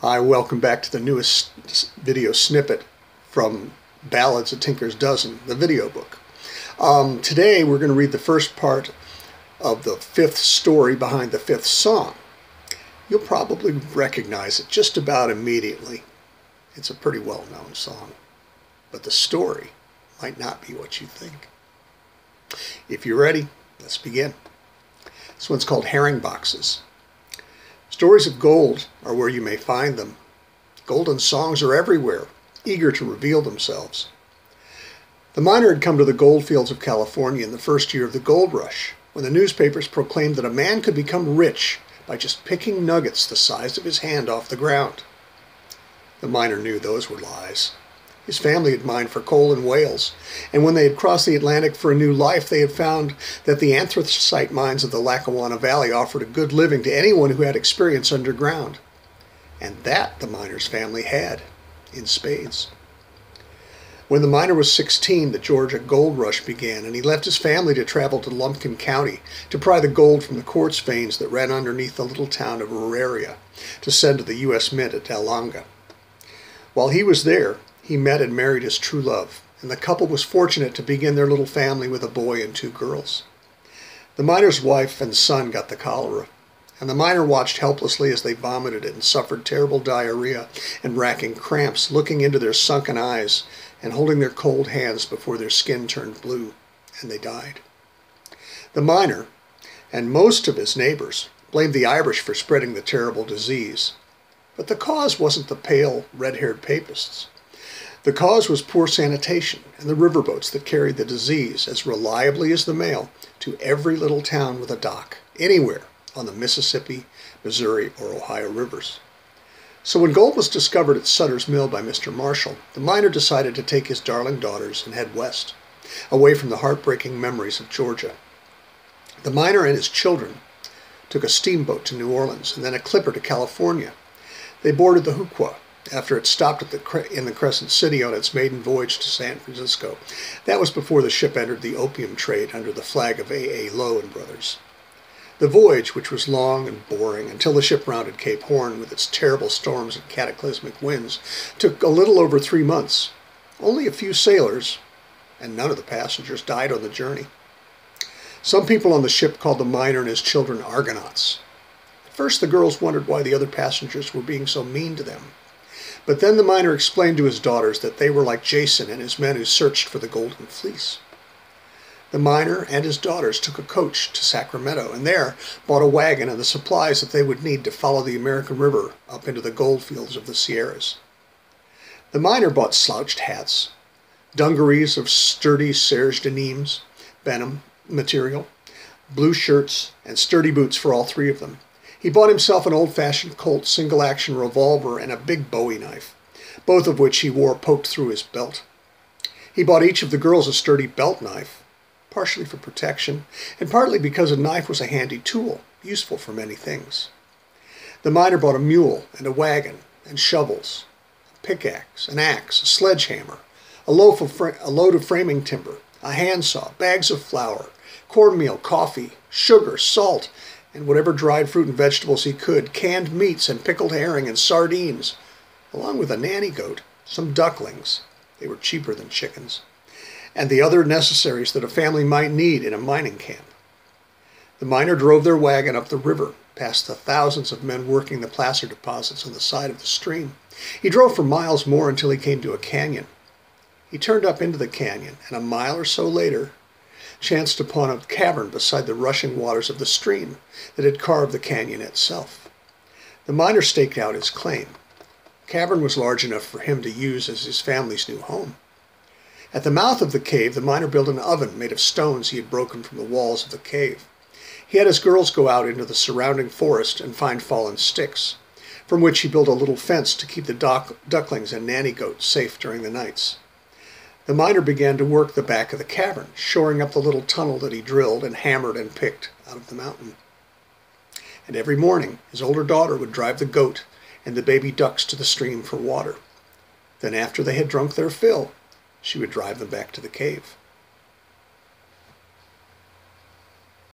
Hi, welcome back to the newest video snippet from Ballads, A Tinker's Dozen, the video book. Today we're going to read the first part of the fifth story behind the fifth song. You'll probably recognize it just about immediately. It's a pretty well-known song, but the story might not be what you think. If you're ready, let's begin. This one's called Herring Boxes. Stories of gold are where you may find them. Golden songs are everywhere, eager to reveal themselves. The miner had come to the gold fields of California in the first year of the gold rush, when the newspapers proclaimed that a man could become rich by just picking nuggets the size of his hand off the ground. The miner knew those were lies. His family had mined for coal in Wales, and when they had crossed the Atlantic for a new life, they had found that the anthracite mines of the Lackawanna Valley offered a good living to anyone who had experience underground. And that the miner's family had, in spades. When the miner was 16, the Georgia gold rush began, and he left his family to travel to Lumpkin County to pry the gold from the quartz veins that ran underneath the little town of Auraria to send to the U.S. Mint at Dalanga. While he was there, he met and married his true love, and the couple was fortunate to begin their little family with a boy and 2 girls. The miner's wife and son got the cholera, and the miner watched helplessly as they vomited it and suffered terrible diarrhea and racking cramps, looking into their sunken eyes and holding their cold hands before their skin turned blue, and they died. The miner, and most of his neighbors, blamed the Irish for spreading the terrible disease, but the cause wasn't the pale, red-haired papists. The cause was poor sanitation and the riverboats that carried the disease as reliably as the mail to every little town with a dock, anywhere on the Mississippi, Missouri, or Ohio rivers. So when gold was discovered at Sutter's Mill by Mr. Marshall, the miner decided to take his darling daughters and head west, away from the heartbreaking memories of Georgia. The miner and his children took a steamboat to New Orleans and then a clipper to California. They boarded the Hooqua after it stopped in the Crescent City on its maiden voyage to San Francisco. That was before the ship entered the opium trade under the flag of A. Lowe and Brothers. The voyage, which was long and boring until the ship rounded Cape Horn with its terrible storms and cataclysmic winds, took a little over 3 months. Only a few sailors, and none of the passengers, died on the journey. Some people on the ship called the miner and his children Argonauts. At first the girls wondered why the other passengers were being so mean to them. But then the miner explained to his daughters that they were like Jason and his men who searched for the Golden Fleece. The miner and his daughters took a coach to Sacramento and there bought a wagon and the supplies that they would need to follow the American River up into the gold fields of the Sierras. The miner bought slouched hats, dungarees of sturdy serge de Nîmes, Benham material, blue shirts, and sturdy boots for all 3 of them. He bought himself an old-fashioned Colt single-action revolver and a big Bowie knife, both of which he wore poked through his belt. He bought each of the girls a sturdy belt knife, partially for protection, and partly because a knife was a handy tool, useful for many things. The miner bought a mule and a wagon and shovels, a pickaxe, an axe, a sledgehammer, a load of framing timber, a handsaw, bags of flour, cornmeal, coffee, sugar, salt, and whatever dried fruit and vegetables he could, canned meats and pickled herring and sardines, along with a nanny goat, some ducklings, they were cheaper than chickens, and the other necessaries that a family might need in a mining camp. The miner drove their wagon up the river, past the thousands of men working the placer deposits on the side of the stream. He drove for miles more until he came to a canyon. He turned up into the canyon, and a mile or so later, chanced upon a cavern beside the rushing waters of the stream that had carved the canyon itself. The miner staked out his claim. The cavern was large enough for him to use as his family's new home. At the mouth of the cave, the miner built an oven made of stones he had broken from the walls of the cave. He had his girls go out into the surrounding forest and find fallen sticks, from which he built a little fence to keep the ducklings and nanny goats safe during the nights. The miner began to work the back of the cavern, shoring up the little tunnel that he drilled and hammered and picked out of the mountain. And every morning, his older daughter would drive the goat and the baby ducks to the stream for water. Then after they had drunk their fill, she would drive them back to the cave.